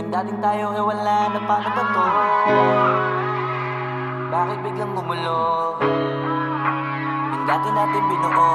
Yung dating tayo wala na, paano ba to? Bakit biglang gumulo? Yung dati natin binuo,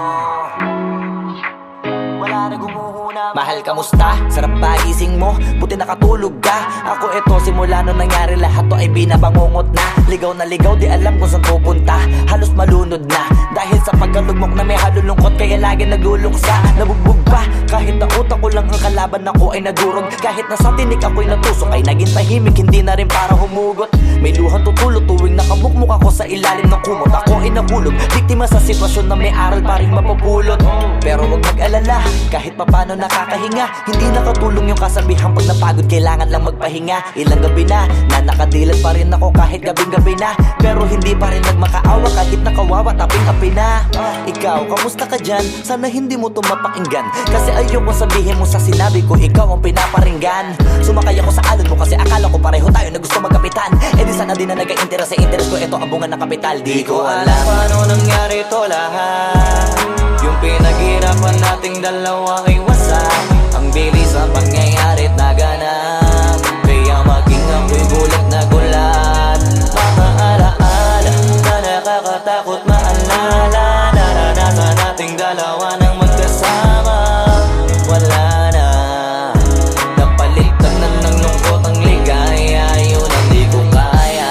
wala na gumuhuna. Mahal, kamusta? Sarap ba gising mo? Buti nakatulog ka. Ako eto, simula nung nangyari lahat to ay binabangungot na. Ligaw na ligaw, di alam kung saan pupunta. Halos malunod na dahil sa pagkalugmok na may halulungkot. Kaya lagi nagluluksa, nabugbog pa. Kahit na utak ko lang ang kalaban, ako ay nagurog. Kahit na sa tinik ako'y natusok, ay naging tahimik, hindi na rin para humugot. May luhang tutulog tuwing nakamukmuk ako sa ilalim ng kumot. Ako ay nahulog, biktima sa sitwasyon na may aral pa rin mapupulot. Pero wag mag-alala, kahit papano nakakahinga. Hindi nakatulong yung kasabihan, pag napagod kailangan lang magpahinga. Ilang gabi na nakadilat pa rin ako kahit gabing-gabi na. Pero hindi pa rin nagmakaawa kahit nakawawa, taping-api na. Ikaw, kamusta ka dyan? Sana hindi mo tumapakinggan, kasi ayoko sabihin mo sa sinabi ko, ikaw ang pinaparinggan. Sumakay ako sa alon mo kasi akala ko pareho tayo na gusto magkapitan. Eh di sana di na nag-interest sa interest ko, ito ang bunga ng kapital. Di ko alam paano nangyari to lahat. Yung pinaghirapan nating dalawa ay wasak. Ang bilis ang pangyayarit na ganap, kaya maging ako'y gulat na gulat. Mga alaala na nakakatakot maalala. Naranasan nating dalawa ng magkasama. Wala na, napalitan na ng lungkot ang ligaya. Yun ang di ko kaya.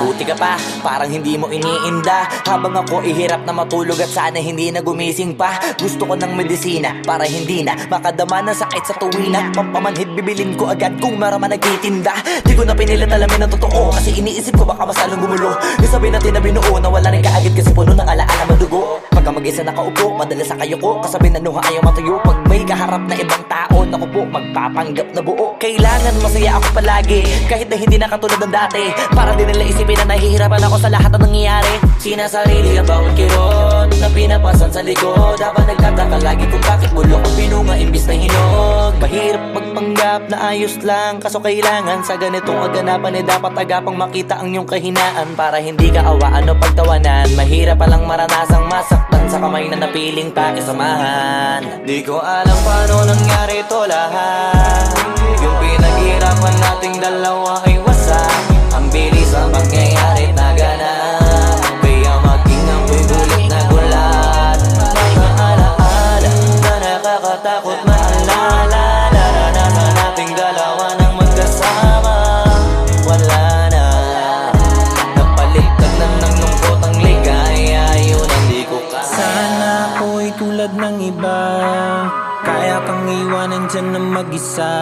Buti ka pa, parang hindi mo iniinda. Habang ako ihirap na matulog at sana hindi na gumising pa. Gusto ko ng medisina para hindi na makadama ng sakit sa tuwina. Pampamanhid bibilin ko agad kung marama nagtitinda. Di ko na pinilit alamin ang totoo, kasi iniisip ko baka masalong gumulo. Isabi natin na binuo na wala rin kaagad, kasi puno ng alaala madugo. Pagka mag-isa nakaupo, madalas sa kayo ko. Kasabi na nuha ayaw matuyo. Pag may kaharap na ibang tao, naku po, magpapanggap na buo. Kailangan masaya ako palagi, kahit na hindi na katulad ng dati. Para din nila isipin na nahihirapan ako sa lahat ng nangyayari. Sinasarili ang bawat kirot na pinapasan sa likod. Habang nagtataka lagi kung bakit bulok ang pinunga imbis na hinog. Mahirap magpanggap na ayos lang, kaso kailangan sa ganitong kaganapan dapat agapang makita ang iyong kahinaan. Para hindi ka awaan o pagtawanan, mahirap palang maranasang masaktan sa kamay na napiling pakisamahan. Di ko alam paano nangyari to lahat. Yung pinaghirapan nating dalawa ay wasak. Ang bilis ang pangyayari na ganap, kaya maging ako'y gulat na gulat. Mga alaala na nakakatakot maalala. Naranasan nating dalawa ng magkasama. Wala na, napalitan na ng lungkot ang ligaya. Yun ang di ko kaya. Sana ako'y tulad ng iba, kaya kang iwanan dyan ng mag-isa.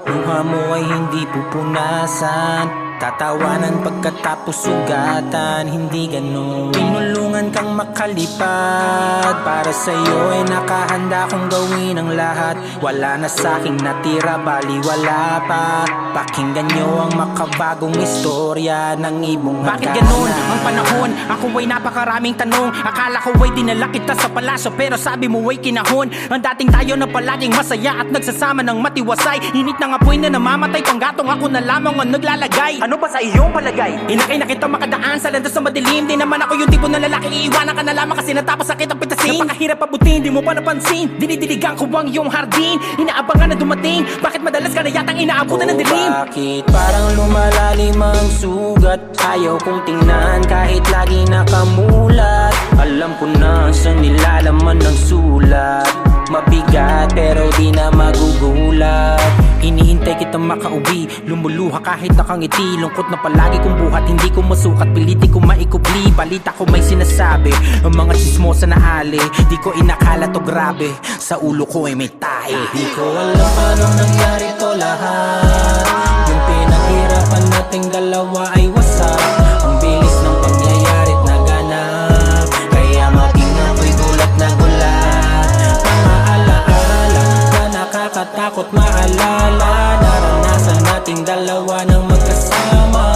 Luha mo ay hindi pupunasan, tatawanan pagkatapos sugatan. Hindi ganon, tinulungan kang makalipad. Para sa'yo ay nakahanda kong gawin ang lahat. Wala na sa'king natira, bali wala pa. Pakinggan nyo ang makabagong istorya ng ibong hagana. Bakit ganon ang panahon? Ako ay napakaraming tanong. Akala ko ay dinala kita sa palasyo, pero sabi mo ay kinahon. Ang dating tayo na palaging masaya at nagsasama ng matiwasay. Init ng apoy na namamatay, panggatong ako na lamang ang naglalagay. Ano ba sa iyong palagay? Inakay na kita makadaan sa landas sa madilim. Di naman ako yung tipo na lalaki, iiwanan ka na lamang kasi natapos sakit ang pitasin. Napakahirap pabutin, di mo pa napansin. Dinidiligan ko ang iyong hardin, inaabangan na dumating. Bakit madalas ka na yatang inaabutan ng dilim? Bakit parang lumalalim ang sugat? Ayaw kong tingnan kahit lagi nakamulat. Alam ko na sa nilalaman ng sulat. Mabigat pero di na magugulat. Inihintay kitang makauwi, lumuluha kahit nakangiti. Lungkot na palagi kong buhat, hindi ko masukat, piliti ko maikubli. Balita ko may sinasabi, ang mga chismosa na ali. Di ko inakala to grabe, sa ulo ko ay may tae. Di ko alam paano nangyari to lahat. Yung pinaghirapan nating dalawa ay wasak. Ang bilis ng pangyayarit na ganap, kaya maging ako'y gulat na gulat. Mga alaala na nakakatakot maalala. Naranasan nating dalawa ng magkasama.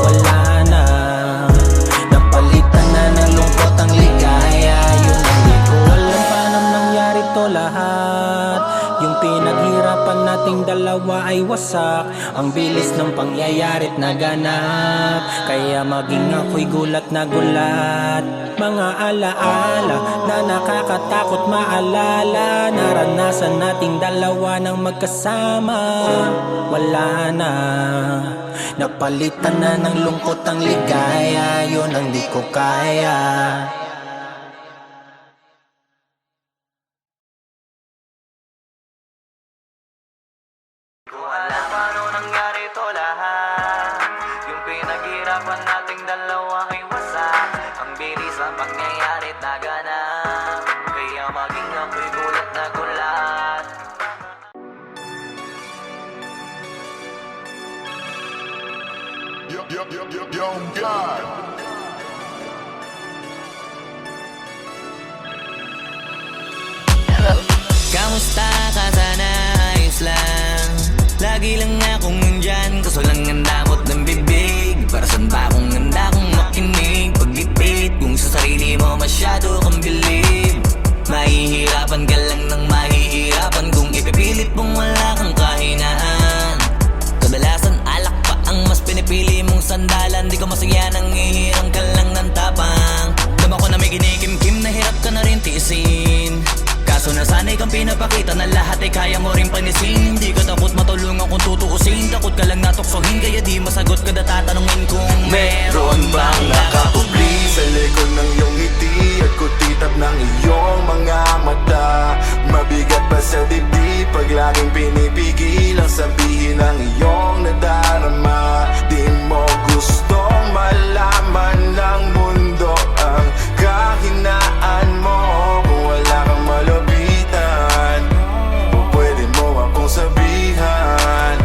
Wala na, napalitan na ng lungkot ang ligaya. Yun ang di ko alam paano nangyari to lahat. Yung pinaghirapan natin nating dalawa ay wasak. Ang bilis ng pangyayari't naganap, kaya maging ako'y gulat na gulat. Mga alaala na nakakatakot maalala, naranasan nating dalawa ng magkasama. Wala na, napalitan na ng lungkot ang ligaya, yun ang di ko kaya. Ko alam paano nangyari to lahat. Yung pinaghirapan nating dalawa ay wasak. Ang bilis ang pangyayari naganap, kaya maging ako'y gulat na gulat. Young God. Kamusta ka sana? Ayos lang. Lagi lang akong nandyan, kaso lang ang damot ng bibig. Para saan pa akong handa kung makinig? Pag-ipit kung sa sarili mo masyado kang bilib. Mahihirapan ka lang ng mahihirapan kung ipipilit mong wala kang kahinaan. Kadalasan alak pa ang mas pinipili mong sandalan. Di ka masaya nang ihirang ka lang ng tapang. Dama ko na may kinikim-kim na hirap ka na rin tiisin. Kaso nasanay kang pinapakita na lahat ay kaya mo rin panisin. Hindi ka takot matulungan kung tutuusin. Takot ka lang natuksohin, kaya di masagot ka na tatanungin kung meron bang nakakubli sa likod ng iyong ngiti at kutitap ng iyong mga mata. Mabigat pa sa dibdib pag laging pinipigil ang sabihin ng iyong nadarama. Di mo gustong malaman ng mundo ang kahinaan mo. Kung wala kang malapitan, o pwede mo akong sabihan.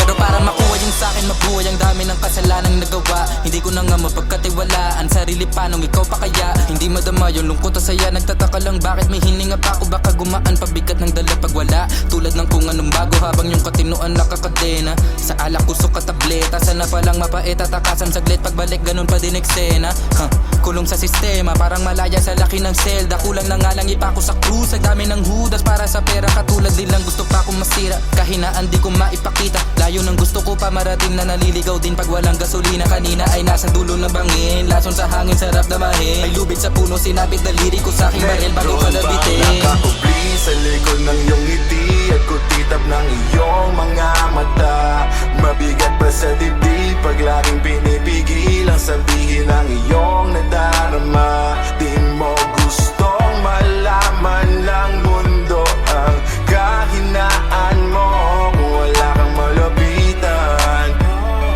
Pero para makuha yung sa'kin mabuhay, ang dami ng kasalanang nagawa. Hindi ko na nga mapagkatiwalaan sarili pa nung ikaw pa kaya. Hindi madama yung lungkot at saya. Nagtataka lang bakit may hininga pa ako. Baka gumaan pabigat ng dala pag wala. Tulad ng kung anong bago habang yung katinuan nakakadena. Sa alak kusok at tableta, sana palang mapait at takasan saglit. Pagbalik ganun pa din eksena. Kulong sa sistema, parang malaya sa laki ng selda. Kulang na nga lang ipako sa krus. Ang dami ng hudas para sa pera. Katulad nilang gusto pa akong masira. Kahinaan di ko maipakita. Layo ng gusto ko pa marating na naliligaw din pag walang gasolina. Kanina ay nasa dulo ng bangin. Lason sa hangin, sarap damahin. May lubid sa puno, sinabit daliri ko sa aking baril bago Meron bang palabitin. nakakubli sa likod ng iyong ngiti at kutitap ng iyong mga mata. Mabigat pa sa dibdib pag laging pinipigil ang sabihin ng iyong nadarama. Di mo gustong malaman ng mundo ang kahinaan mo. Kung wala kang malapitan,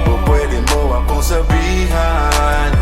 o pwede mo akong sabihan.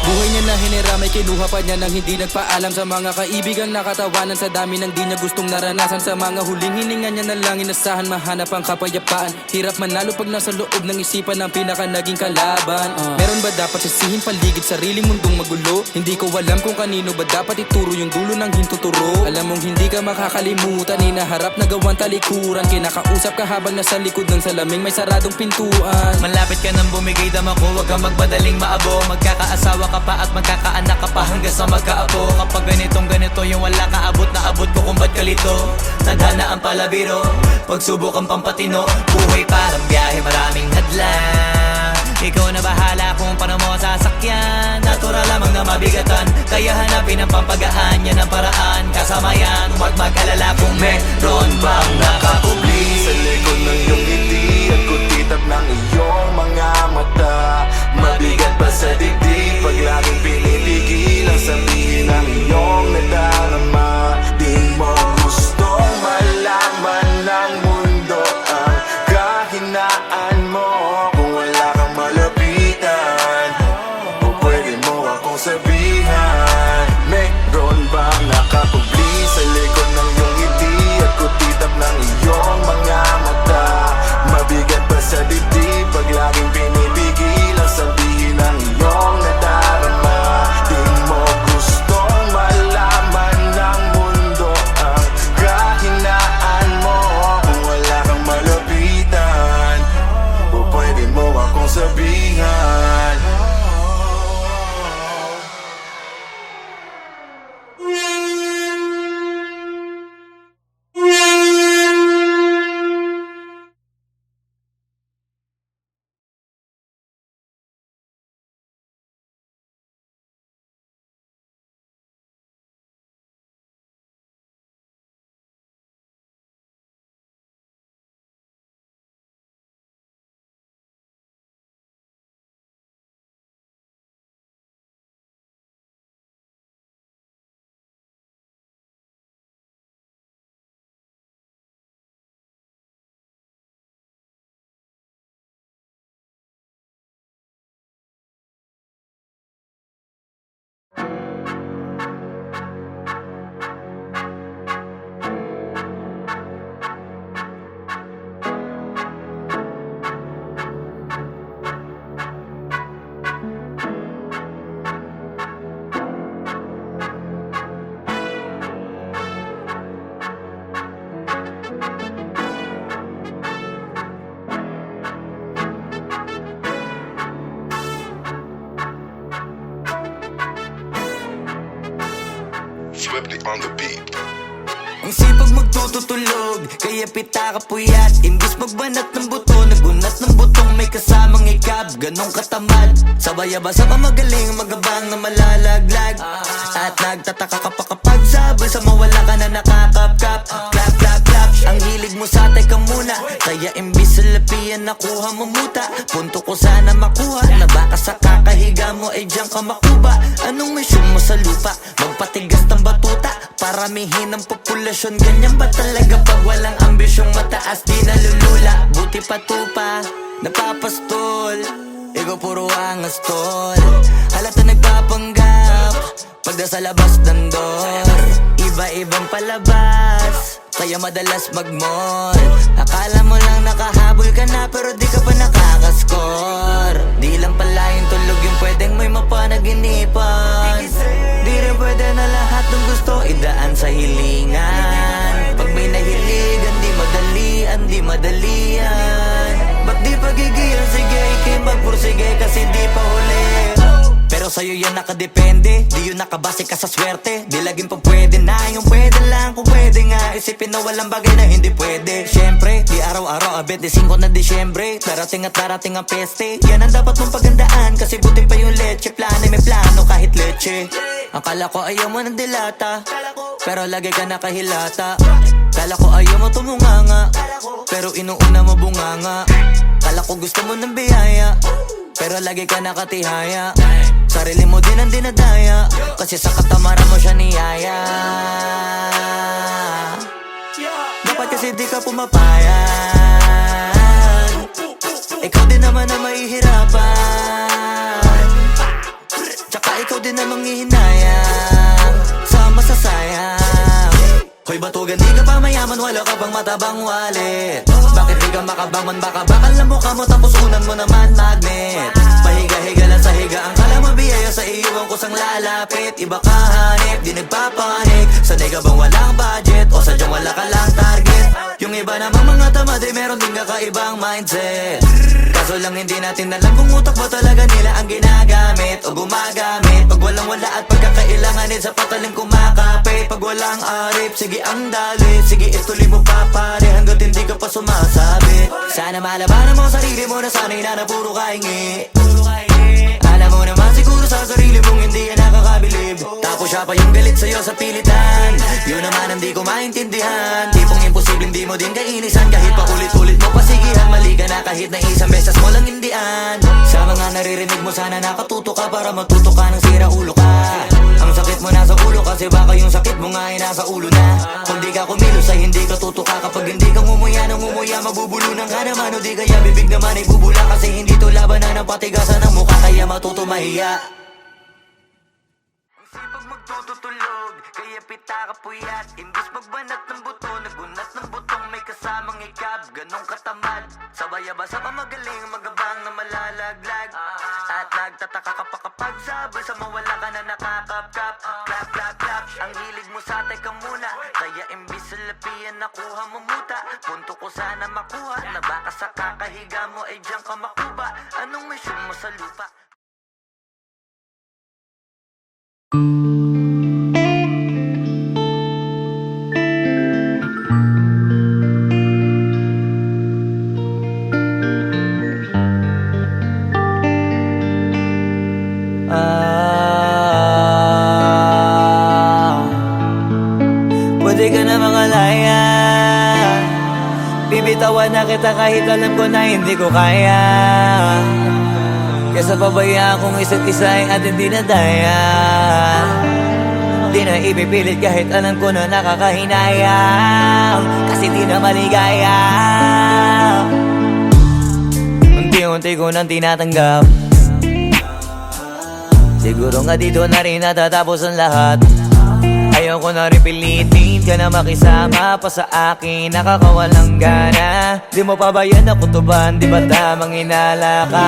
Buhay niya na hinira, may kinuha pa niya nang hindi nagpaalam sa mga kaibigan. Nakatawanan sa dami ng di niya gustong naranasan. Sa mga huling hininga niya na lang inasahan, mahanap ang kapayapaan. Hirap manalo pag nasa loob ng isipan ng pinaka naging kalaban. Meron ba dapat sisihin paligid sariling mundong magulo? Hindi ko alam kung kanino ba dapat ituro yung dulo ng hintuturo. Alam mong hindi ka makakalimutan, inaharap na gawan talikuran. Kinakausap ka habang nasa likod ng salaming may saradong pintuan. Malapit ka nang bumigay dama ko, huwag kang magpadaling maabo. Magkakaasawa ka pa at magkakaanak ka pa hanggang sa magkaapo. Kapag ganito yung wala ka abot na abot ko kung ba't kalito. Tadhana ang palabiro, pagsubok ang pampatino. Buhay parang biyahe, maraming hadlang. Ikaw na bahala kung paano mo sasakyan. Natural lamang na mabigatan, kaya hanapin ang pampagaan. Yan ang paraan, kasama yan. Huwag mag-alala kung meron bang nakakubli Sa likod ng iyong ngiti at kutitap ng iyong mga mata. Mabigat pa sa dibdib pag laging pinipigil ang sabihin ng iyong nadarama. Di mo gustong malaman ng mundo ang kahinaan mo. Kung wala kang malapitan, o pwede mo akong sabihan. Meron bang nakakubli sa likod ng iyong ngiti at kutitap ng iyong mga mata. Mabigat pa sa dibdib pag laging pinipigil ang sabihin ng iyong nadarama. Di mo gustong malaman ng mundo ang kahinaan mo. Kung wala kang malapitan, o pwede mo akong sabihan. Activity on the beat. Ang sipag magtututulog, kaya pita ka puyat. Imbis magbanat ng buto, nagunat ng butong may kasamang ikab. Ganong katamad, sabay-abasa pa magaling, magabang na malalaglag. At nagtataka ka pa kapag sabay sa mawala ka na nakakapkap. Clap, clap, clap, ang hilig mo sa teka muna. Kaya imbis sa lapian nakuha mo muta. Punto ko sana makuha, na baka sa kakahiga mo ay diyan ka makuba. Anong mission mo sa lupa? Magpatigas ng batuta, paramihin ang populasyon. Ganyan ba talaga pag walang ambisyong mataas? Di nalulula, buti patupa, napapastol. Ikaw puro angas tol, halata nagpapanggap pagda sa labas ng door. Iba-ibang palabas, kaya madalas mag-mall. Akala mo lang nakahabol ka na, pero di ka pa nakakascore. Di lang pala yung tulog yung pwedeng may mapanaginipan. Di rin pwede na lahat ng gusto idaan sa hilingan. Pag may nahiligan, di madalian, di madalian. Ba't di pagigilan? Sige, ikimagpursige kasi di pa huli. Pero sa'yo yan nakadepende, di yun nakabase ka sa swerte. Di laging pa pwede na, yung pwede lang kung pwede nga. Isipin na walang bagay na hindi pwede. Siyempre, di araw-araw, 25 na Disyembre. Darating at darating ang peste, yan ang dapat mong pagandaan. Kasi buti pa yung leche, plano may plano kahit leche. Akala ko ayaw mo ng dilata, pero lagi ka nakahilata. Kala ko ayaw mo tumunganga, pero inuuna mo bunganga. Kala ko gusto mo ng biyaya, pero lagi ka nakatihaya. Sarili mo din ang dinadaya, kasi sa katamaran mo siya niyaya. Dapat kasi di ka pumapayag, ikaw din naman ang mahihirapan. Tsaka ikaw din ang manghihinayang sa masasayang. Hoy batugan, di ka pa mayaman, wala ka bang matabang wallet? Bakit di ka makabangon, baka bakal na mukha mo tapos unan mo naman magnet. Pahiga-higa lang sa higa, ang kala mabiyaya sa iyo ang kusang lalapit. Iba ka hanip, di nagpapanik. Sanay ka bang walang budget o sadyang wala ka lang target? Yung iba namang mga tamad ay meron din kakaibang mindset. Kaso lang hindi natin alam kung utak ba talaga nila ang ginagamit o gumagamit. Pag walang wala at pagkakailanganin sa pataling kumakapit. Pag walang arip, sige ang dali, sige ituloy mo pa pare hanggat hindi ka pa sumasabi. Sana malabanan mo sarili mo na sanay na puro kahingi. Alam mo naman siguro sa sarili mong hindi yan nakakabilib. Tapos siya pa yung galit sa'yo sa pilitan. Yun naman ang di ko maintindihan. Tipong imposibleng di mo din kainisan. Kahit pa ulit-ulit mo pasigihan, mali ka na kahit na isang beses mo lang hindian. Sa mga naririnig mo sana nakatuto ka para matuto ka ng sira ulo ka. Ang sakit mo nasa ulo kasi baka yung sakit mo nga ay nasa ulo na. Kung di ka kumilos ay hindi ka tutuka. Kapag hindi ka ngumuya ng ngumuya, mabubulunan ka naman. O di kaya bibig naman ay bubula, kasi hindi to labanan ng patigasan ng mukha, kaya matuto mahiya. Ang sipag magtutulog, kaya pita ka puyat. Imbis magbanat ng buto, nagunat ng butong may kasamang ikab. Ganong katamad, sabay-abasa pa magaling, magabang na malalaglag. At nagtataka ka pa kapag sabay sa mawala ka na nakakapkap. Clap, clap, clap, ang hilig mo sa teka muna. Kaya imbis sa lapian nakuha mo muta. Punto ko sana makuha, na baka sa kakahiga mo ay diyan ka makuba. Anong mission mo sa lupa? Pwede ka na mangalaya, bibitawan na kita kahit alam ko na hindi ko kaya. Kesa pabayaan kong isa't isa ay ating dinadaya. Di na ipipilit kahit alam ko na nakakahinayang, kasi di na maligaya. Unti-unti ko nang tinatanggap, siguro nga dito na rin natatapos ang lahat. Ayoko na rin pilitin ka na makisama pa sa akin, nakakawalang gana. Di mo pa ba yan nakutuban, di ba tamang inala ka?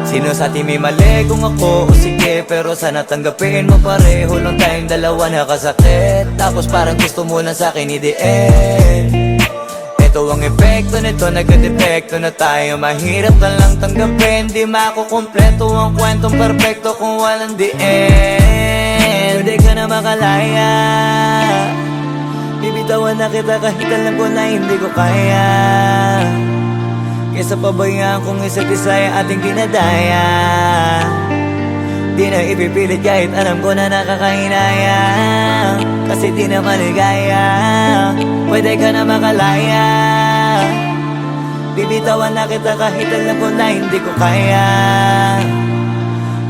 Sino sa atin may mali kung ako o sige, pero sana tanggapin mo pareho lang tayong dalawa nakasakit. Tapos parang gusto mo lang sa akin i-end. Ito ang epekto nito, nagka-depekto na tayo. Mahirap na lang tanggapin, di makukumpleto ang kwentong perfecto kung walang the end. Pwede ka na makalaya. Bibitawan na kita kahit alam ko na hindi ko kaya. Kesa pabayaan kung isa't isa ay ating dinadaya. Di na ipipilit kahit alam ko na nakakahinaya. Kasi di na maligaya. Pwede ka na makalaya. Bibitawan na kita kahit alam ko na hindi ko kaya.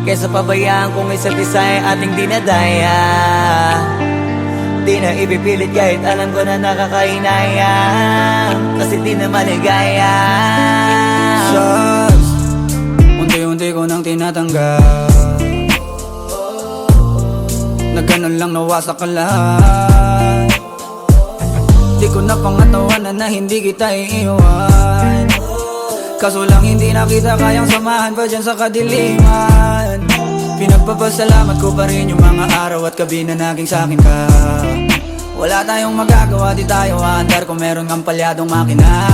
Kesa pabayaan kung isa't isa ay ating dinadaya. Di na ipipilit kahit alam ko na nakakahinaya. Kasi di na maligaya. Shots, unti-unti ko nang tinatanggap. Na ganun lang nawasak ka lahat. Di ko na pangatawanan na hindi kita iiwan. Kaso lang hindi na kita kayang samahan pa dyan sa kadiliman. Pinagpapasalamat ko pa rin yung mga araw at gabi na naging sa'kin ka. Wala tayong magagawa, di tayo aandar kung meron kang palyadong makina.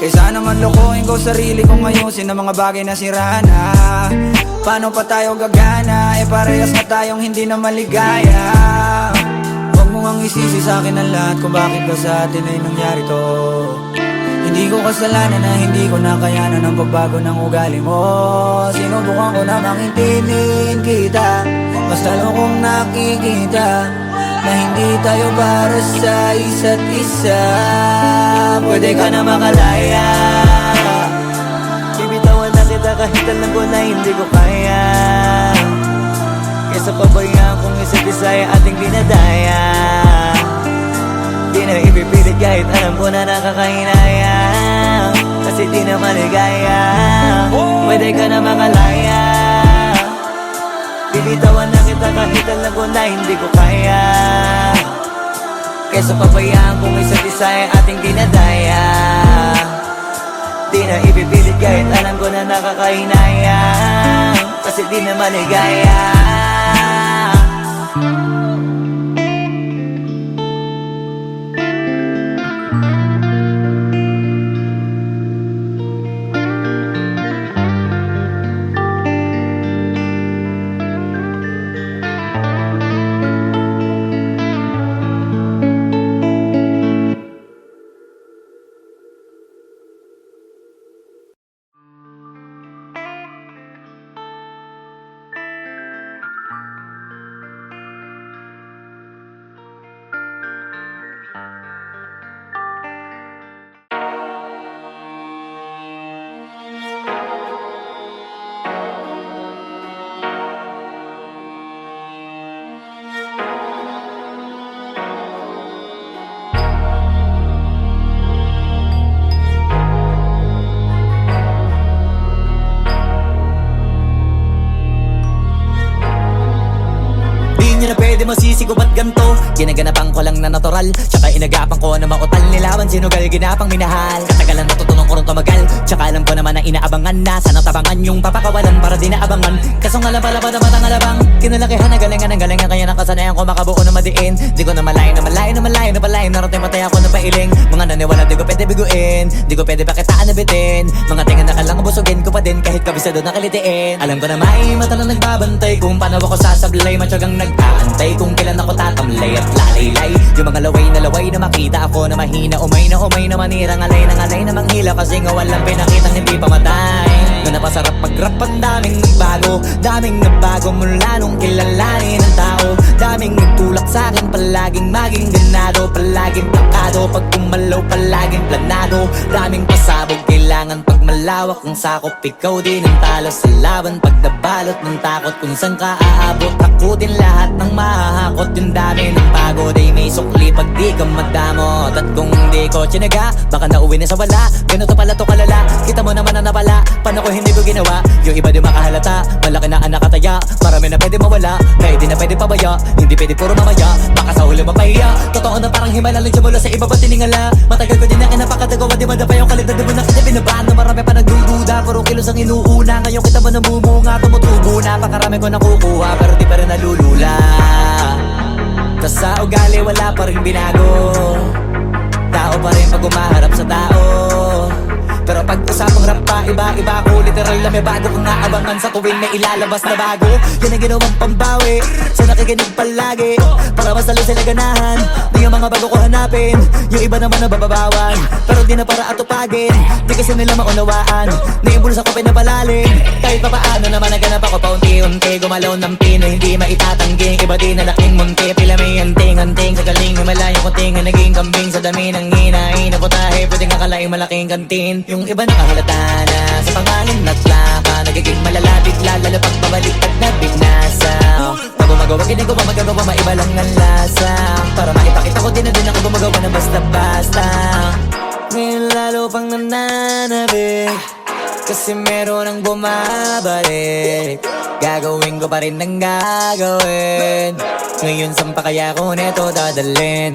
Kaysa naman lokohin ko sarili kong ayusin ang mga bagay na sira na. Paano pa tayo gagana, eh parehas na tayong hindi na maligaya. Huwag mo ngang isisi sa'kin ang lahat kung bakit ba sa atin ay nangyari to. Hindi ko kasalanan na hindi ko nakayanan ang pagbago ng ugali mo. Sinubukan ko na makintindihin kita, mas lalo kong nakikita na hindi tayo para sa isa't isa. Pwede ka na makalaya. Bibitawan na kita kahit alam ko na hindi ko kaya. Kesa pabayaan kung isa't isa ay ating dinadaya. Di na ipipilit kahit alam ko na nakakahinaya. Kasi di na maligaya. Pwede ka na makalaya. Bibitawan na kita kahit alam ko na hindi ko kaya. Kesa pabayaan kung isa't isa ay ating dinadaya. Di na ipipilit kahit alam ko na nakakahinaya. Kasi di na maligaya. Pwede masisi ko ba't ganto? Ginaganapan ko lang na natural, tsaka inagapan ko na mautal. Nilawan sinugal, ginapang minahal. Katagalan natutunan ko rin tumagal, tsaka alam ko naman na inaabangan na. Sana tabangan yung papakawalan para di naabangan. Kaso nga lang pala ba dapat ang alabang kinalakihan na galingan ng galingan. Kaya nakasanayan ko makabuo na madiin. Di ko na malayo na malayo na malayo na palayo. Narating matay ako na pailing. Mga naniwala di ko pwede biguin, di ko pwede pakitaan na bitin. Mga tingan na kalang busugin ko pa din kahit kabisado na kalitiin. Alam ko na may mata na nagbabantay kung paano ako sasablay. Matyagang nag-aantay kung kailan ako tatamlay at lalaylay. Yung mga laway na makita ako na mahina. Umay na manira, ngalay na manghila. Kasi nga walang pinakitang hindi pamatay. Na napasarap mag-rap, ang daming nagbago mula nung kilalanin ang tao. Daming nagtulak sa'kin, palaging maging ganado. Palaging plakado, pag kumalaw palaging planado. Daming pasabog, kailangan pag malawak ang sakop. Ikaw din ang talo sa laban, pag nabalot ng takot. Kung saan ka aabot, takutin lahat ng mahahakot. Yung dami ng pagod ay may sukli pag di ka madamot. At kung hindi ko tsinaga, baka nauwi na sa wala. Ganito pala to kalala, kita mo naman na napala. Paano ko hindi ko ginawa, yung iba di makahalata. Malaki na anak kataya, marami na pwede mawala. Kaya di na pwede pabaya, hindi pwede puro mamaya. Baka sa huli mapahiya, totoo na parang himala lang siya mula sa iba ba tiningala. Matagal ko din na kinapakatagawa, di madapa yung kalidad. Di mo na kita binabaan na marami pa nagdududa. Puro kilos ang inuuna, ngayon kita mo namumunga. Tumutubo na, pakarami ko nakukuha, pero di pa rin nalulula. Tas sa ugali wala pa rin binago, tao pa rin pag umaharap sa tao. Pero pag usapang rap pa, iba-iba ko. Literal na may bago kong naabangan sa tuwing may ilalabas na bago. Yan ang ginawang pambawi sa nakikinig palagi, para mas lalo sila ganahan. Di yung mga bago ko hanapin, yung iba naman nababawan, pero di na para atupagin. Di kasi nila maunawaan, naibulsa ko pinapalalim. Kahit papaano naman naganap ako paunti-unti. Gumalaw ng Pinoy, hindi maitatangging. Iba din na laking munti, pila may anting-anting. Sa galing himalayo ko tinga, naging kambing. Sa dami ng hinahin na putahe, pwedeng akalaing malaking kantin. Yung iba nakahalata na sa pangalan at laka, nagiging malala bigla, lalo pag pabaliktad na bignasa. Pag gumagawa, hindi ko pa magagawa, maiba lang ang lasa. Para maipakita ko din na din ako gumagawa ng basta-basta. Ngayon lalo pang nananabik, kasi meron ang bumabalik. Gagawin ko pa rin ang gagawin. Ngayon saan pa kaya ko neto dadalhin?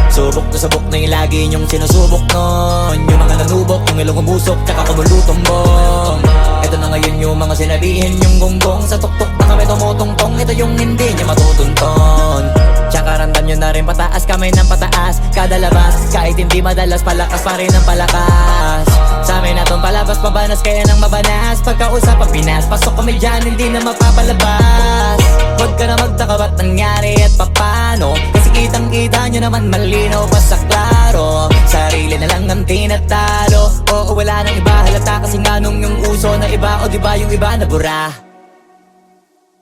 Subok to sabok na yung lagi niyong sinusubok nun. Yung mga nanubok, yung ilong umusok, tsaka kumulutumbong. Ito na ngayon yung mga sinabihin yung gonggong. Sa tuktok na kami tumutungtong, ito yung hindi niya matutunton. Tsaka randam nyo na rin pataas, kamay ng pataas. Kada labas, kahit hindi madalas, palakas pa rin ang palakas. Sa amin na tong palabas, pabanas kaya nang mabanas. Pagkausap ang Pinas, pasok kami dyan, hindi na mapapalabas. Huwag ka na magtaka ba't nangyari at papano, kasi kitang-kita nyo naman malinaw pa sa klaro. Sarili na lang ang tinatalo. Oo, wala nang iba halata, kasi nga nung yung uso na iba, o diba yung iba na bura.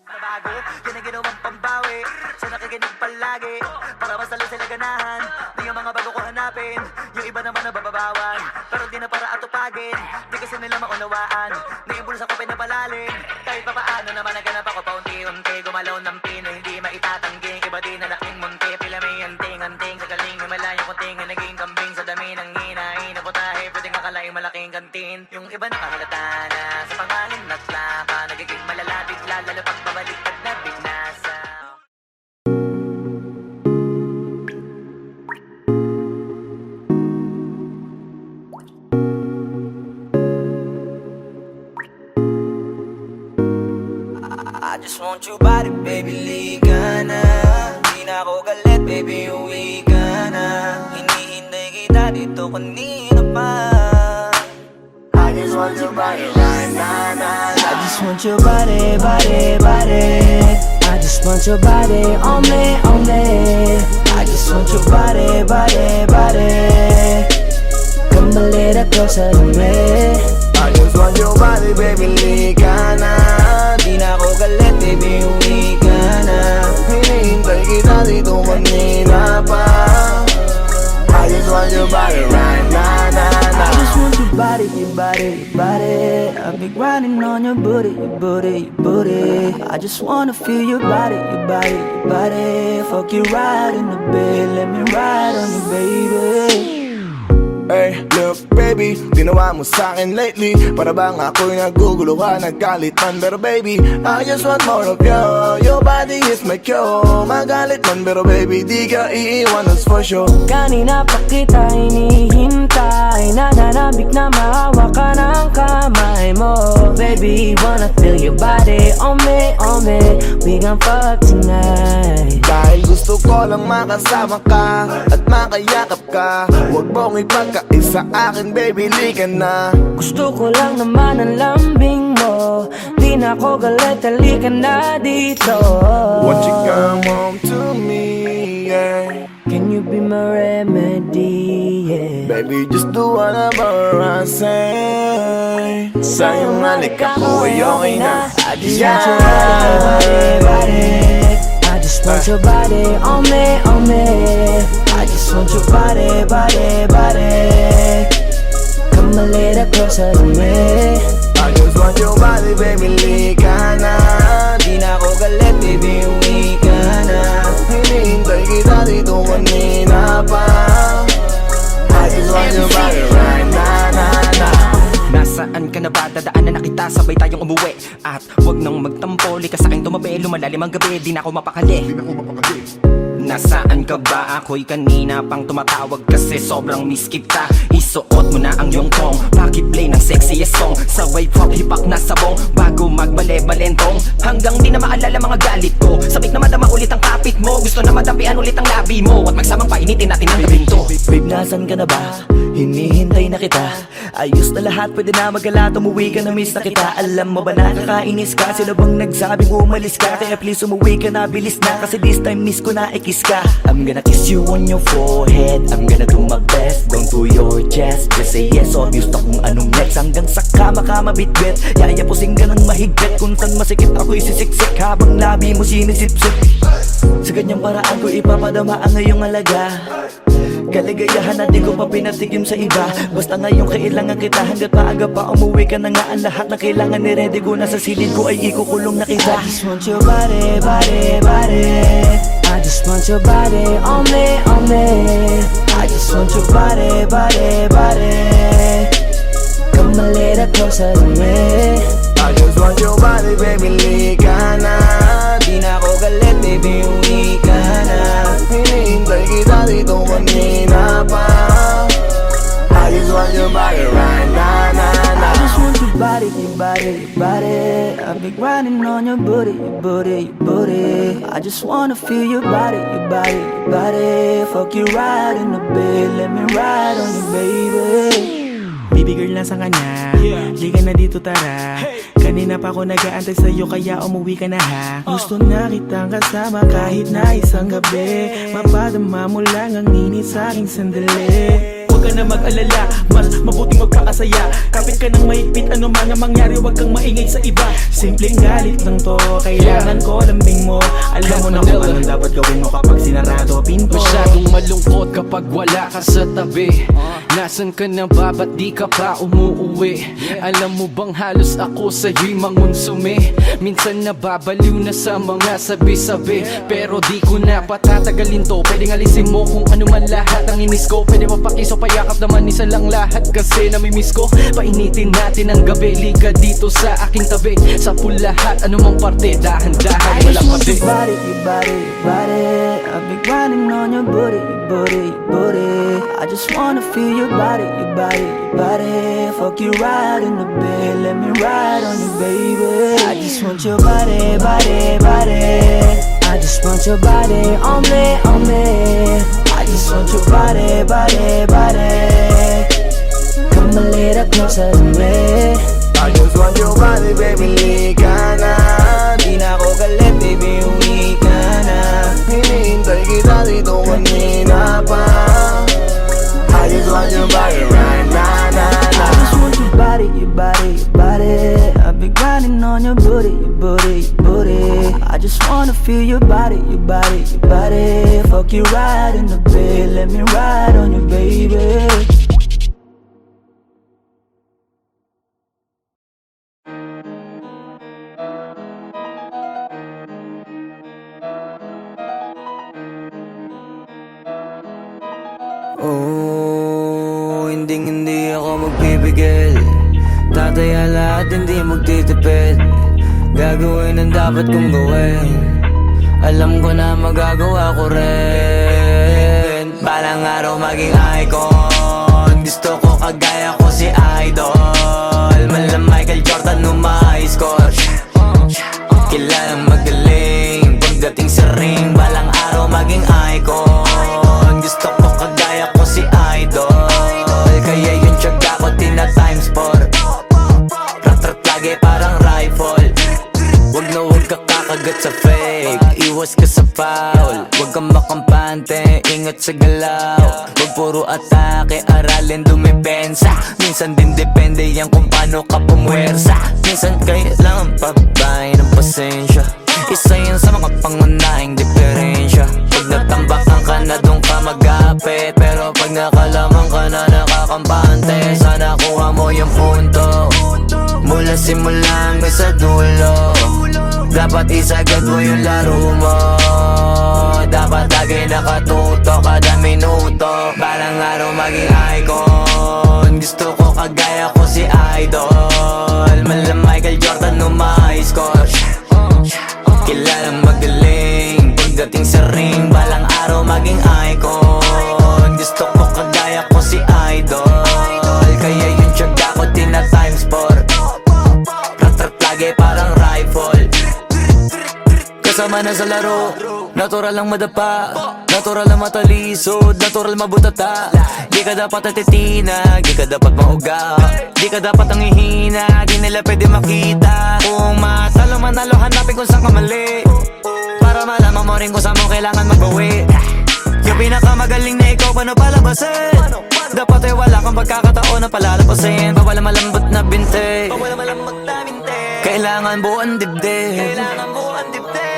Nabago, yan ang ginawang pambawi sa nakikinig palagi, para mas lalo sila ganahan. Di yung mga bago ko hanapin, yung iba naman nababawan, pero di na para atupagin. Di kasi nila maunawaan, naibulsa ko pinapalalim. Kahit papaano naman naganap ako paunti-unti. Gumalaw ng Pinoy, hindi maitatangging. Iba din na laking munti, pila may anting-anting. Sa galing himalayo ko tinga, naging kambing. Sa dami ng hinahin na putahe, pwedeng akalaing malaking kantin. Yung iba nakahalata na sa pangalan at laka, nagiging malala bigla, lalo pag pabaliktad na bignasa. I just want your body, baby, liga na. Di na ako galit, baby, uwi ka na. Hinihintay kita dito kanina pa. I just want your body right now, now. I just want your body, body, body. I just want your body on me, on me. I just want your body, body, body. Come a little closer to me. I just want your body, baby, liga na. Di na ako galit, baby, uwi ka na. Hinihintay kita dito kanina pa. I just want your body right now, now, I just now. want your body, your body, your body. I've been grinding on your booty, your booty, your booty. I just wanna feel your body, your body, your body. Fuck you right in the bed, let me ride on you, baby. Hey, look baby, ginawa mo sa'kin lately, para bang ako'y nagugulo ka, naggalit man. Pero baby, I just want more of you. Your body is my cure. Magalit man pero baby, di ka iiwan, that's for sure. Kanina pa kita hinihintay, nananabik na mahawa ka ng kamay mo. Baby, wanna feel your body on me, on me. We gon' fuck tonight. Dahil gusto ko lang makasama ka at makayakap ka. Huwag mong ipagkaisa akin, baby, lika na. Gusto ko lang naman ang lambing mo. Di na ako galit, halika na dito. Won't you come home to me, yeah. Can you be my remedy, yeah. Baby, just do whatever I say. Sa'yong halik ako ay okay na. I just want your body, body. I just want your body on me, on me. I just want your body, body, body. Come a little closer to me. I just want your body, baby, lika na. Di na ako galit, baby, uwi ka na. Hinihintay kita dito kanina pa. I just want your body right now, now, now. Nasaan ka na ba? Dadaanan na kita, sabay tayong umuwi. At huwag nang magtampo, lika sa'king tumabi. Lumalalim ang gabi, di na ako mapakali. nasaan ka ba? Ako'y kanina pang tumatawag kasi sobrang miss kita. Isuot mo na ang iyong tong, pakiplay ng sexiest song. Sabay pop hipak na sabong, bago magbale-balentong. Hanggang di na maalala mga galit ko, sabik na madama ulit ang kapit mo. Gusto na madampian ulit ang labi mo, at magsamang painitin natin ang gabing to. Babe, nasan ka na ba? Hinihintay na kita. Ayos na lahat, pwede na magala. Umuwi ka na, miss na kita. Alam mo ba nakakainis ka? Sino bang nagsabing umalis ka? Kaya please umuwi ka na, bilis na. Kasi this time miss ko na i-kiss ka. I'm gonna kiss you on your forehead. I'm gonna do my best, down to your chest. Just say yes, obvious na kung anong next. Hanggang sa kama ka mabitbit, yayapusing ka ng mahigpit. Kung saan masikip ako'y sisiksik, habang labi mo sinisipsip. Sa ganyang paraan ko ipapadama ang ngayong alaga. Kaligayahan na di ko pa pinatikim sa iba. Basta ngayon kailangan kita, hanggat maaga pa umuwi ka na nga. Ang lahat na kailangan ni-ready ko, nasa silid ko ay ikukulong na kita. I just want your body, body, body. I just want your body on me, on me. I just want your body, body, body. Come a little closer to me. I just want your body, baby, lika na. Di na ako galit, baby, uwi ka na. Hinihintay kita dito kanina pa. I just want your body right now, I just want your body, your body, your body. I've been grinding on your booty, your booty, your booty. I just wanna feel your body, your body, your body. Fuck you right in the bed, let me ride on you, baby. Baby girl, nasa kanya? Di ka na dito, tara. Kanina pa ako nag-aantay sa'yo, kaya umuwi ka na ha. Gusto na kitang kasama kahit na isang gabi. Mapadama mo lang ang init sa'king sandali. Huwag ka na mag-alala, mas mabuting magpakasaya. Kapit ka ng mahigpit, ano man ang mangyari, huwag kang maingay sa iba. Simpleng galit lang to, kailangan ko lambing mo. Alam mo na kung anong dapat gawin mo kapag sinarado pinto. Masyadong malungkot kapag wala ka sa tabi. Nasaan ka na ba? Ba't di ka pa umuuwi? Alam mo bang halos ako sa'yo'y mangonsume? Minsan nababaliw na sa mga sabi-sabi, pero di ko na patatagalin to. Pwedeng alisin mo kung ano man lahat ang inis ko. Pwede mapakiso, payakap naman isa lang lahat. Kasi namimiss ko, painitin natin ang gabi. Liga dito sa aking tabi, sa pool lahat, anumang parte, dahan-dahan, walang pati. Your body, your body, your body. I've been grinding on your booty, your booty, your booty. I just wanna feel your body, your body, your body. Fuck you right in the bed, let me ride on you, baby. I just want your body, body, body. I just want your body on me, on me. I just want your body, body, body. Come a little closer to me. I just want your body, baby, lika na. Di na ako galit, baby, uwi ka na. Hinihintay kita dito kanina pa. I just want your body right now, I just want your body, your body, your body. I've been grinding on your booty, your booty, your booty. I just wanna feel your body, your body, your body. Fuck you right in the bed, let me ride on you, baby. Oh, hindi ako magpipigil. Tataya lahat, hindi magtitipid. Gagawin ang dapat kong gawin. Alam ko na magagawa ko rin. Balang araw maging icon. Gusto ko kagaya ko si Idol. Malam Michael Jordan score. Kilalang magaling pagdating sa ring. Balang araw maging icon. Gusto ko kagaya ko si Idol. Kaya yung tiyaga ko tina-times 4. Rat-rat lagi parang rifle. Wag na wag ka kakagat sa fake. Iwas ka sa foul. Wag kang makampante, ingat sa galaw. Wag puro atake, aralin dumipensa. Minsan din depende yan kung paano ka pumwersa. Minsan kailangan pabay ng pasensya. Isa yan sa mga pangunahing diferensya. Pag natambakan ka na doon ka magapit, pero pag nakalaman ka na nakakampante, sana kuha mo yung punto. Mula simula hanggang sa dulo, dapat isagad mo yung laro mo. Dapat lagi nakatuto kada minuto. Balang araw maging icon. Gusto ko kagaya ko si Idol. Malam Michael Jordan score. Kilalang magaling pagdating sa ring. Balang araw araw maging icon. Gusto ko kagaya ko si Idol, kaya yung tiyaga ko tina-times 4. Rat-rat lagi parang rifle. Kasama na sa laro, natural lang madapa, natural lang matalisod, natural mabutata. Di ka dapat natitinag, di ka dapat mauga, di ka dapat ang ihina, di nila pwede makita. Kung matalo manalo, hanapin kung saan ka mali, para malaman mo rin kung saan mo kailangan magbawi. Yung pinakamagaling na ikaw, paano palabasin? Dapat ay wala kang pagkakataon na palalapasin. Bawal malambot na binte, kailangan buuan dibdib,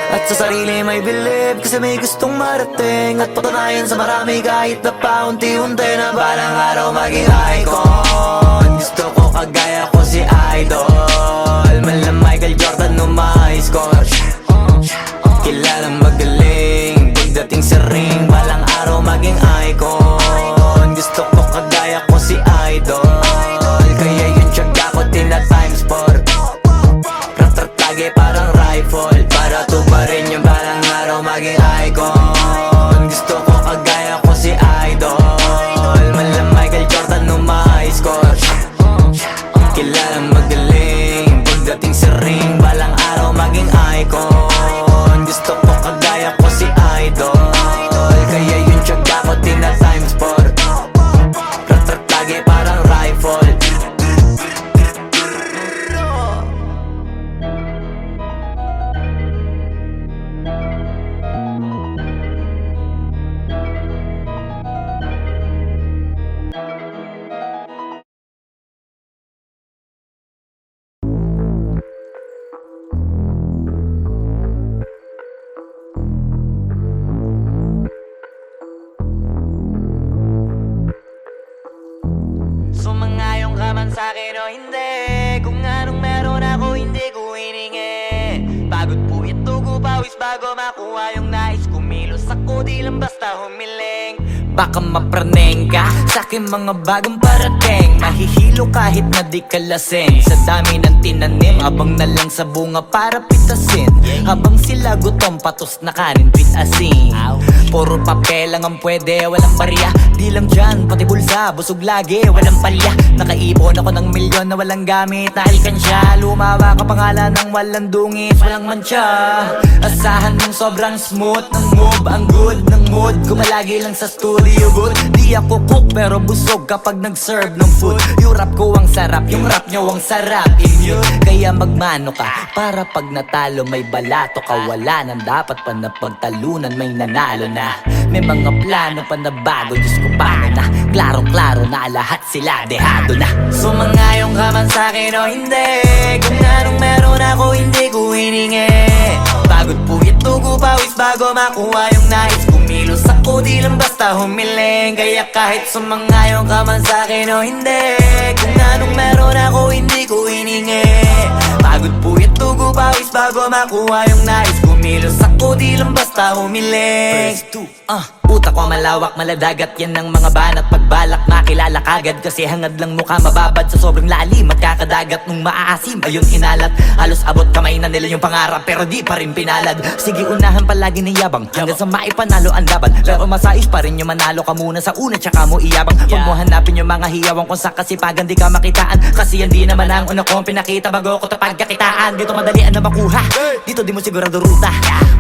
at sa sarili may bilib, kasi may gustong marating at patunayan sa marami kahit na paunti-unti na balang araw maging icon. Gusto ko kagaya ko si Idol, mala Michael Jordan no my score. Kilalang magaling pagdating sa ring, balang araw maging icon. Gusto ko kagaya ko si Idol, kaya yung tiyaga ko tina-times 4. Rat-rat lagi parang rifle, para tuparin yung balang araw maging icon. Gusto ko kagaya ko si Idol, mala Michael Jordan no my score. Kilalang magaling pagdating sa ring, balang araw maging icon. Gusto ko kagaya ko si Idol, kaya yung tiyaga ko tina-times 4. Rat-rat lagi parang rifle. Sumangayong ka man sa'kin o hindi, kung anong meron ako hindi ko hiningi. Pagod po ito ko pawis bago makuha yung nais. Kumilos ako di lang basta humiling. Baka mapraneng ka sa'kin mga bagong parating, mahihilo kahit na di ka lasing. Sa dami ng tinanim, abang na lang sa bunga para pitasin. Habang sila gutom, patos na kanin pitasin. Puro papel lang ang pwede, walang barya. Di lang dyan, pati bulsa, busog lagi, walang palya. Nakaipon ako ng milyon na walang gamit na alkansya. Lumawa ka pangalan ng walang dungis, walang mancha. Asahan mong sobrang smooth ng move, ang good ng mood. Kumalagi lang sa studio booth. Di ako cook pero busog kapag nag-serve ng food. Yung rap ko ang sarap, yung rap nyo ang sarap. Immune, kaya magmano ka para pag natalo may balato ka. Wala nang dapat pa na pagtalunan, may nanalo na. May mga plano pa na bago, Diyos ko paano na. Klaro-klaro na lahat sila dehado na. Sumangayong ka man sa'kin o hindi, kung anong meron ako hindi ko hiningi. Pagod po ito ko pawis bago makuha yung nais. Kumilos ako di lang basta humiling, kaya kahit sumangayong ka man sa'kin o hindi, kung anong meron ako hindi ko hiningi. Pagod po ito ko pawis bago makuha yung nais. Kumilos ako di lang basta humiling. Utak ko malawak, maladagat yan ng mga banat. Pagbalak makilala kagad, kasi hangad lang mukha mababad. Sa sobrang lalim, magkakadagat nung maaasim. Ayun inalat, halos abot kamay na nila yung pangarap, pero di pa rin pinalad. Sige unahan palagi ng yabang, hanggang sa maipanalo ang laban. Pero masais pa rin yung manalo ka muna sa una, tsaka mo iyabang. Huwag mo hanapin yung mga hiyawang kung sa kasipagan di ka makitaan, kasi yan di naman ang una kong pinakita bago ko tapagkakitaan. Dito madalian na makuha, dito di mo sigurado ruta.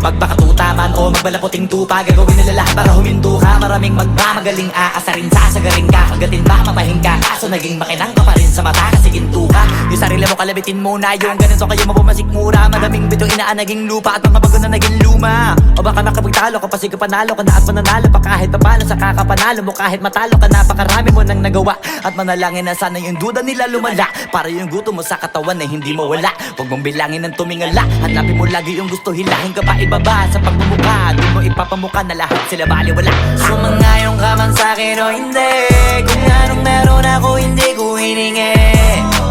Magbakatuta man o magbalaputing tupa, gagawin nila lahat para huminto ka. Maraming magmamagaling aasarin, sasagaring ka, kagatin mamamahin ka. Kaso naging makinang ka pa rin sa mata kasi ginto ka. Yung sarili mo kalabitin muna, yung ganito kayo mapumasik mura. Madaming bito inaan naging lupa at mga bago na naging luma. O baka makapagtalo ka pa, sige panalo ka na at mananalo pa kahit papalo. Sa kakapanalo mo kahit matalo ka, napakarami mo nang nagawa. At manalangin na sana yung duda nila lumala, para yung gutom mo sa katawan na hindi mawala. Huwag mong bilangin ng tumingala, hanapin mo lagi yung gusto, hilahin ka pa ibaba. Sa pagmumukha, doon mo ipapamuka na lahat sila baliwala. Sumangayong ka man sa'kin o hindi, kung anong meron ako hindi ko hiningi.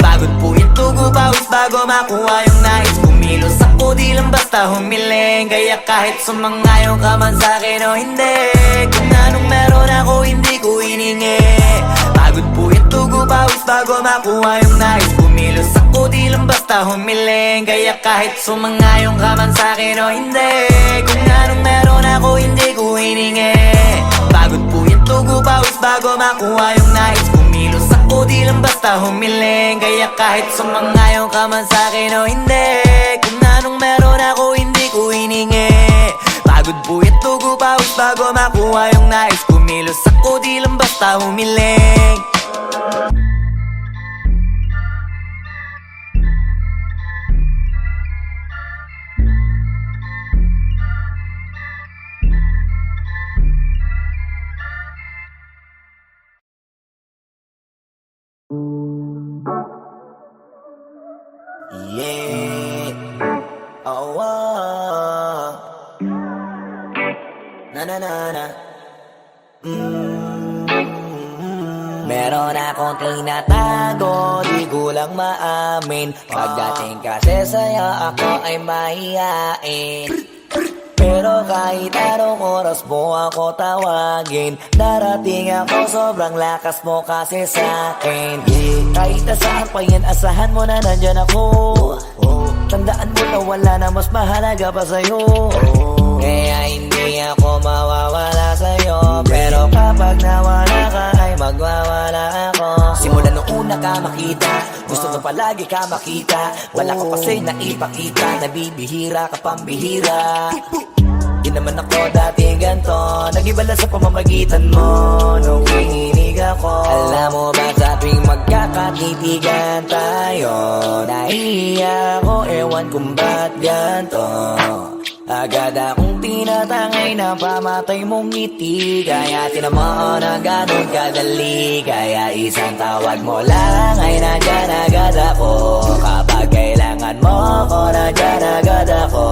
Pagod po ito ko pawis bago makuha yung nais. Kumilos ako di lang basta humiling, kaya kahit sumangayong ka man sa'kin o hindi, kung anong meron ako hindi ko hiningi. Pagod po ito ko pawis bago makuha yung nais. Kumilos ako di lang basta basta humiling. Kaya kahit sumangayong ka man sa'kin o hindi, kung anong meron ako hindi ko hiningi. Pagod po yung tugo, pawis bago makuha yung nais. Kumilos ako di lang basta humiling. Kaya kahit sumangayong ka man sa'kin o hindi, kung anong meron ako hindi ko hiningi. Pagod po yung tugo, pawis bago makuha yung nais. Kumilos ako di lang basta humiling. Yeah. Oh, oh. Na na na na. Meron akong tinatago, di ko lang maamin. Pagdating kasi sa'yo ako ay mahihain. Pero kahit anong oras mo ako tawagin, darating ako, sobrang lakas mo kasi sa'kin. Kahit nasaan pa yan, asahan mo na nandyan ako. Tandaan mo na wala na mas mahalaga pa sa'yo. Kaya hindi ako mawawala sa'yo, pero kapag nawala ka ay magwawala ako. Simula nung una ka makita, gusto ko palagi ka makita. Wala ka kasi naipakita, nabibihira ka pambihira. Di naman ako dati ganto, nag-ibala sa pamamagitan mo nung hinihinig ako. Alam mo ba sa tuwing magkakatitigan tayo, nahihiya ako, ewan kung ba't ganto. Agad akong tinatangay na pamatay mong ngiti. Kaya tinamaan na ganun kadali. Kaya isang tawag mo lang ay nandyan agad ako. Kapag kailangan mo ako, nandyan agad ako.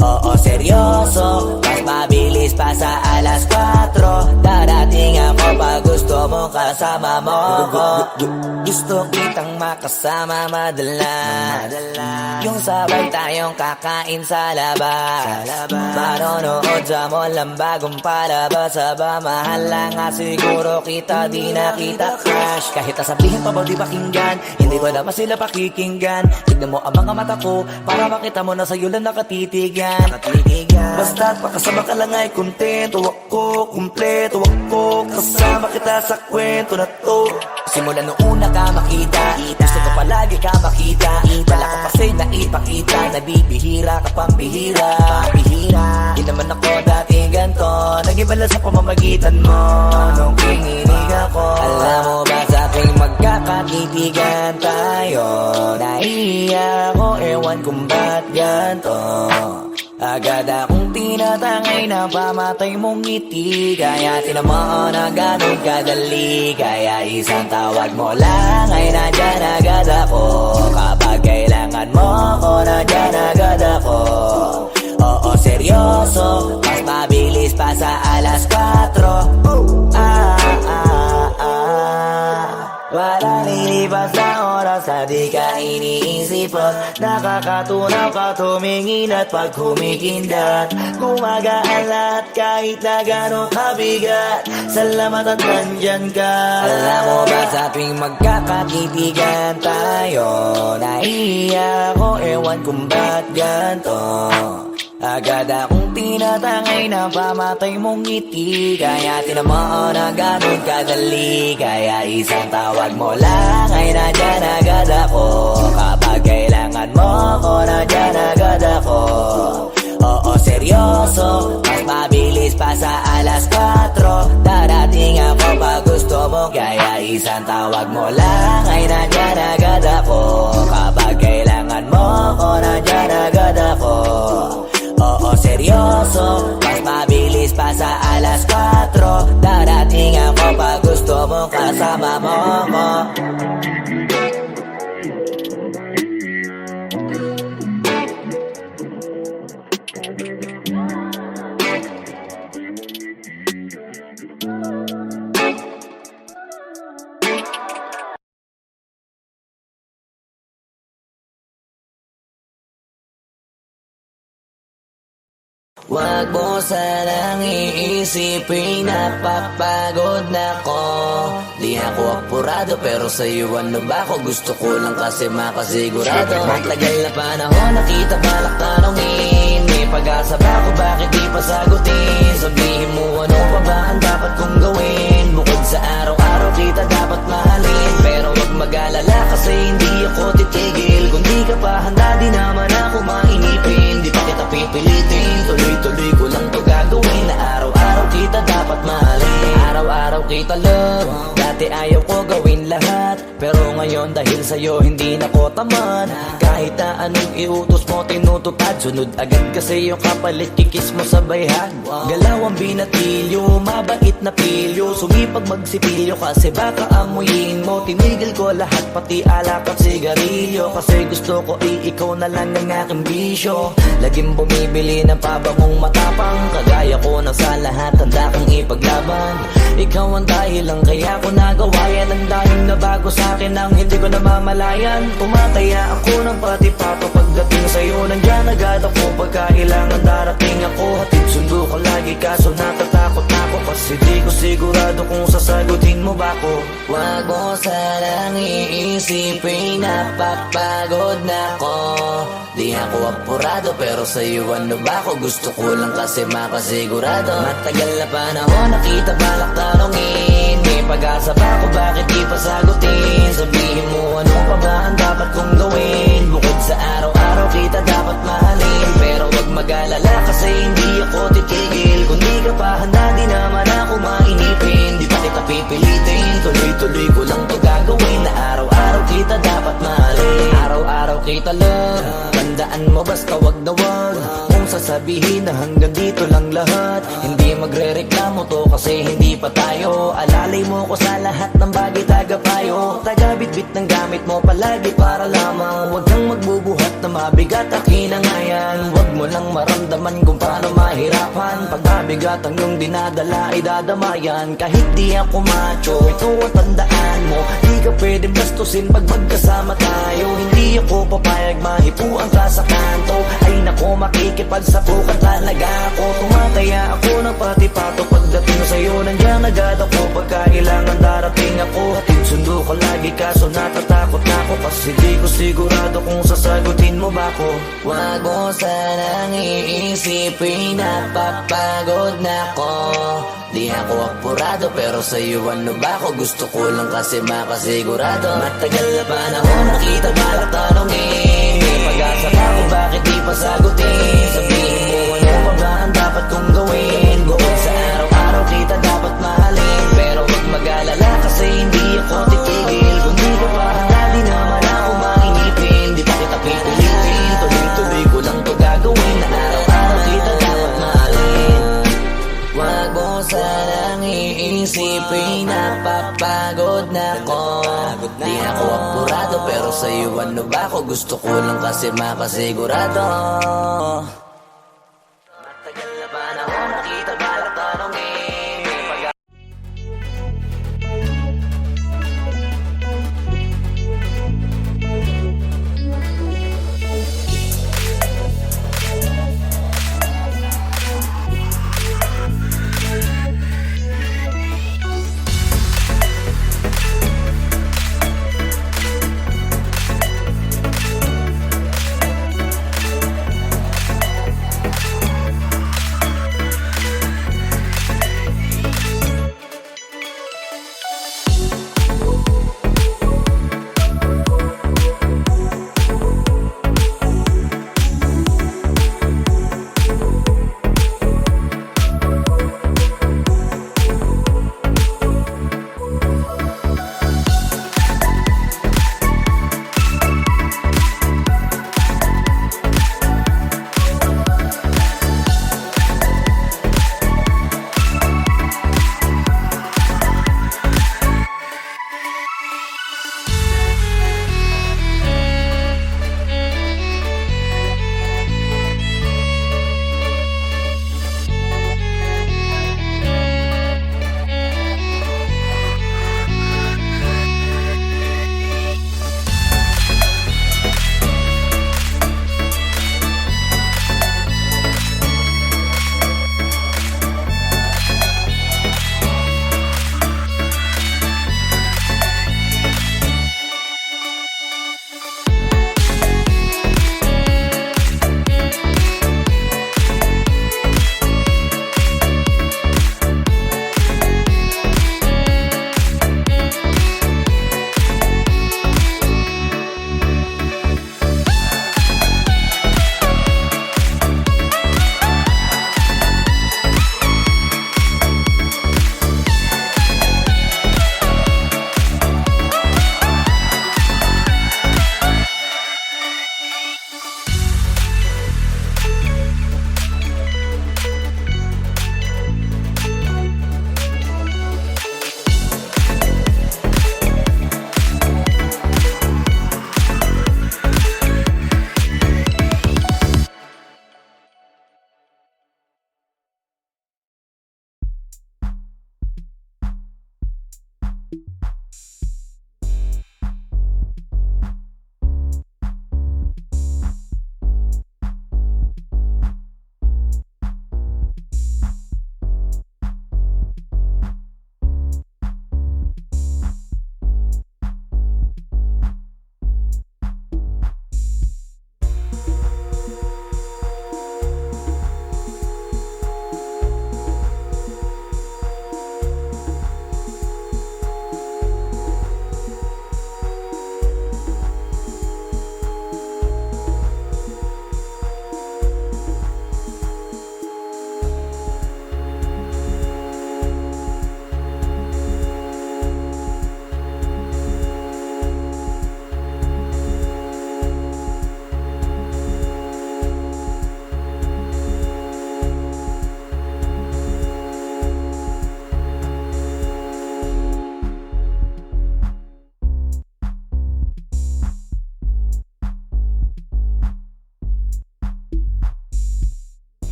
Oo, seryoso, mas mabilis pa sa alas 4. Darating ako pag gusto mo kasama mo ko. Gusto kitang makasama madalas, yung sabay tayong kakain sa labas. Manonood sa mall ang bagong palabas. Aba, mahal lang nga siguro kita, di na kita crush. Kahit nasabihin pa ba di pakinggan, hindi ko naman sila pakikinggan. Tignan mo ang mga mata ko, para makita mo na sa'yo lang nakatitigan. Basta't makasama ka lang ay kontento ako, kumpleto ako. Kasama kita sa kwento na to. Simula nung una ka makita, gusto ko palagi ka makita. Wala ka kasi naipakita, nabibihira ka pambihira. Di naman ako dati ganto, nag-ibala sa pamamagitan mo nung hinihinig ako. Alam mo ba sa tuwing magkakatitigan tayo, nahihiya ako, ewan kung ba't ganto. Agad akong tinatangay na pamatay mong ngiti. Kaya tinamaan na ganun kadali. Kaya isang tawag mo lang ay nandyan agad ako. Kapag kailangan mo ako, nandyan agad ako. Oo, seryoso, mas mabilis pa sa alas 4. Wala lilipas na oras na di ka iniisip at nakakatunaw ka tumingin at pag kumikindat. Gumagaan lahat kahit na gano'ng kabigat. Salamat at nandyan ka. Alam mo ba sa tuwing magkakatitigan tayo, nahihiya ako, ewan kung ba't ganto. Agad akong tinatangay na pamatay mong ngiti. Kaya tinamaan na ganun kadali. Kaya isang tawag mo lang ay nandyan agad ako. Kapag kailangan mo ako, nandyan agad ako. Oo, seryoso, mas mabilis pa sa alas 4. Darating ako pag gusto mo. Kaya isang tawag mo lang ay nandyan agad ako. Kapag kailangan mo ako, nandyan agad ako. Oo, seryoso, mas mabilis pa sa alas 4. Darating ako pag gusto mo kasama mo ko. Wag mo sanang iisipin napapagod na ko. Di ako apurado pero sa'yo ano ba ako? Gusto ko lang kasi makasigurado. Matagal na panahon nakita balak tanongin, may pag-asa ba ako bakit di pa sagutin? Sabihin mo ano pa ba ang dapat kong gawin? Bukod sa araw-araw kita dapat mahalin, pero wag mag-alala kasi hindi ako titigil. Kung di ka pa handa di naman ako mainipin. Di pa kita pipilitin, tuloy-tuloy ko lang to gagawin. Na araw-araw kita dapat mahalin, araw-araw kita love. Dati ayaw ko gawin lahat, pero ngayon dahil sa'yo hindi na ko tamad. Kahit na anong iutos mo tinutupad, sunod agad kasi yung kapalit kikis mo sa bayhan. Galaw ang binatilyo, mabait na pilyo, sumipag magsipilyo kasi baka amuyin mo. Tinigil ko lahat pati alak at sigarilyo, kasi gusto ko ikaw na lang ang aking bisyo. Laging bumibili ng pabangong matapang, kagaya ko na sa lahat handa kang ipaglaban. Ikaw ang dahilan kaya ko nagawa yan, ang daming nabago sa akin ang hindi ko namamalayan. Tumataya ako ng pati-pato pagdating sa'yo, nandiyan agad ako pagkailangan darating ako. Hatid sundo ko lagi kaso natatakot ako, kasi di ko sigurado kung sasagutin mo ba ko. Wag mo sanang iisipin napapagod na ko. Di ako apurado pero sa'yo ano ba ako? Gusto ko lang kasi makasigurado. Matagal na panahon nakita balak tanongin, may pag-asa ba ako bakit di pa sagutin? Sabihin mo ano pa ba ang dapat kong gawin? Bukod sa araw-araw kita dapat mahalin, pero wag mag-alala kasi hindi ako titigil. Kung di ka pa handa di naman ako mainipin. Di pa kita pipilitin, tuloy-tuloy ko lang to gagawin. Na araw-araw kita dapat mahalin, araw-araw kita love. Tandaan mo basta wag na wag kung sasabihin na hanggang dito lang lahat. Hindi magre-reklamo to kasi hindi pa tayo. Alalay mo ko sa lahat ng bagay tagapayo. Taga-bitbit ng gamit mo palagi para lamang. Huwag kang magbubuhat na mabigat akin ang ayan. Huwag mo lang maramdaman kung paano mahirapan. Pag mabigat ang iyong dinadala ay dadamayan. Kahit di ako macho, ito ang tandaan mo. Di ka pwedeng bastusin pag magkasama tayo. Hindi ako papayag mahipuan ka sa kanto. Ay nako makikipagsapukan talaga ako. Tumataya ako ng pati-pato pagdating sa'yo, nandiyan agad ako pagkailangan darating ako. Hatid sundo ko lagi kaso natatakot na ako, kasi di ko sigurado kung sasagutin mo ba ko. Wag mo sanang iisipin napapagod na ko. Di ako apurado pero sa'yo ano ba ako? Gusto ko lang kasi makasigurado. Matagal na panahon nakita balak tanongin, may pag-asa ba ako bakit di pa sagutin? Sabihin mo ano pa ba ang dapat kong gawin? Bukod sa araw-araw kita dapat mahalin, pero wag mag-alala kasi hindi ako titigil. Kung di ka pa handa di naman ako mainipin. Di pa kita pipilitin, tuloy-tuloy ko lang to gagawin. Na araw-araw kita dapat mahalin. Wag mo sanang iisipin napapagod na ko. Di ako apurado pero sa'yo ano ba ako? Gusto ko lang kasi makasigurado. Matagal na panahon nakita balak tanongin, may pag-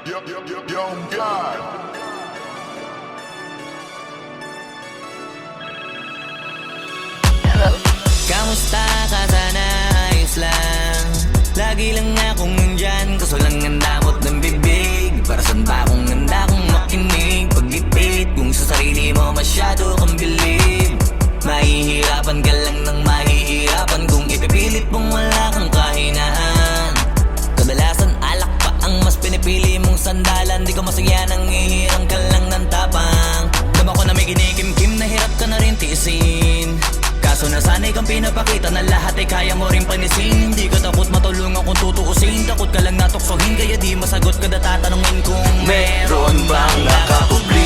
Young God. Kamusta ka sana? Ayos lang. Lagi lang akong nandyan, kaso lang ang damot ng bibig. Para saan pa akong handa kong makinig? Pag-ipit, kung sa sarili mo masyado kang bilib. Mahihirapan ka lang ng mahihirapan kung ipipilit mong wala kang kahinaan. Kadalasan alak pa ang mas pinipili mong sandalan. Di ko masaya nang ihirang ka lang ng tapang. Dama ko na may kinikimkim na hirap ka na rin tiisin. Kaso nasanay kang pinapakita na lahat ay kaya mo rin panisin. Hindi ka takot matulungan kung tutuusin. Takot ka lang natuksohin kaya di masagot kada tatanungin kung meron bang nakapubliko.